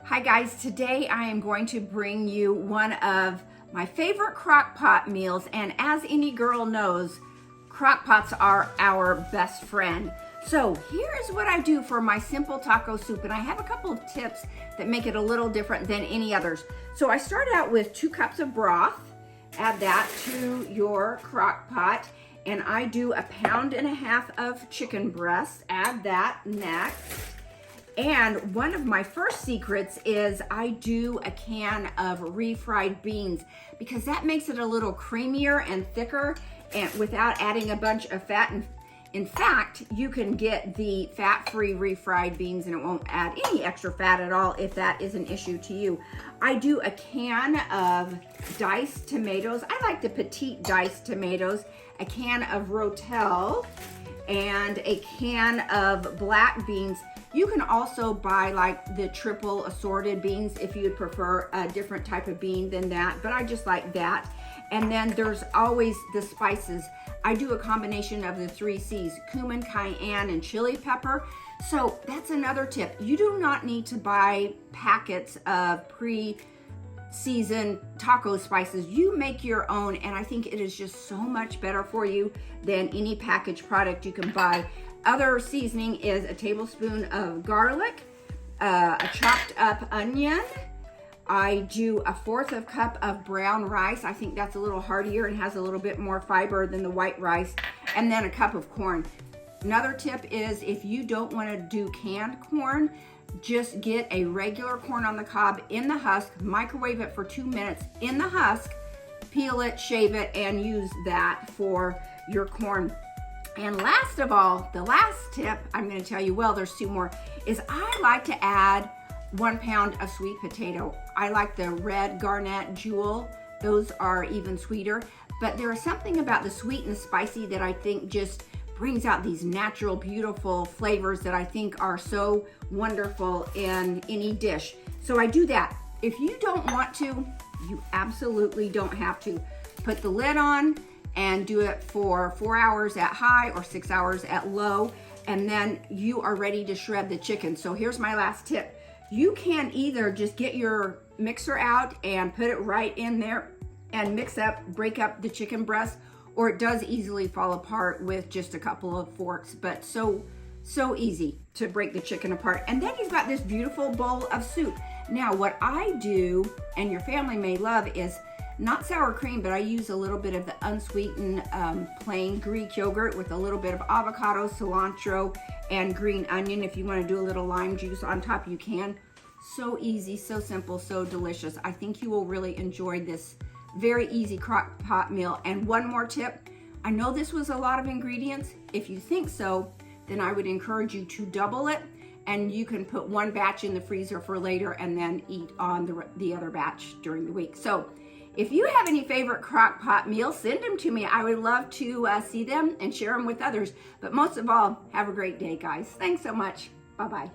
Hi guys, today I am going to bring you one of my favorite Crockpot meals, and as any girl knows, Crockpots are our best friend. So here's what I do for my simple taco soup, and I have a couple of tips that make it a little different than any others. So I start out with 2 cups of broth, add that to your Crockpot, and I do 1.5 pounds of chicken breast, add that next. And one of my first secrets is I do a can of refried beans because that makes it a little creamier and thicker and without adding a bunch of fat. And in fact, you can get the fat-free refried beans and it won't add any extra fat at all if that is an issue to you. I do a can of diced tomatoes. I like the petite diced tomatoes, a can of Rotel, and a can of black beans. You can also buy like the triple assorted beans if you'd prefer a different type of bean than that, but I just like that. And then there's always the spices. I do a combination of the 3 C's, cumin, cayenne, and chili pepper. So that's another tip. You do not need to buy packets of pre-seasoned taco spices. You make your own, and I think it is just so much better for you than any packaged product you can buy. Other seasoning is a tablespoon of garlic, a chopped up onion. I do 1/4 cup of brown rice. I think that's a little heartier and has a little bit more fiber than the white rice. And then a cup of corn. Another tip is if you don't want to do canned corn, just get a regular corn on the cob in the husk, microwave it for 2 minutes in the husk, peel it, shave it, and use that for your corn. And last of all, the last tip I'm going to tell you, well, there's 2 more, is I like to add 1 pound of sweet potato. I like the red garnet jewel. Those are even sweeter. But there is something about the sweet and the spicy that I think just brings out these natural, beautiful flavors that I think are so wonderful in any dish. So I do that. If you don't want to, you absolutely don't have to. Put the lid on and do it for 4 hours at high or 6 hours at low, and then you are ready to shred the chicken. So here's my last tip. You can either just get your mixer out and put it right in there and break up the chicken breast, or it does easily fall apart with just a couple of forks, but so easy to break the chicken apart. And then you've got this beautiful bowl of soup. Now what I do, and your family may love, is not sour cream, but I use a little bit of the unsweetened plain Greek yogurt with a little bit of avocado, cilantro, and green onion. If you want to do a little lime juice on top, you can. So easy, so simple, so delicious. I think you will really enjoy this very easy crock pot meal. And one more tip, I know this was a lot of ingredients. If you think so, then I would encourage you to double it, and you can put 1 batch in the freezer for later and then eat on the other batch during the week. So if you have any favorite crock pot meals, send them to me. I would love to see them and share them with others. But most of all, have a great day, guys. Thanks so much. Bye-bye.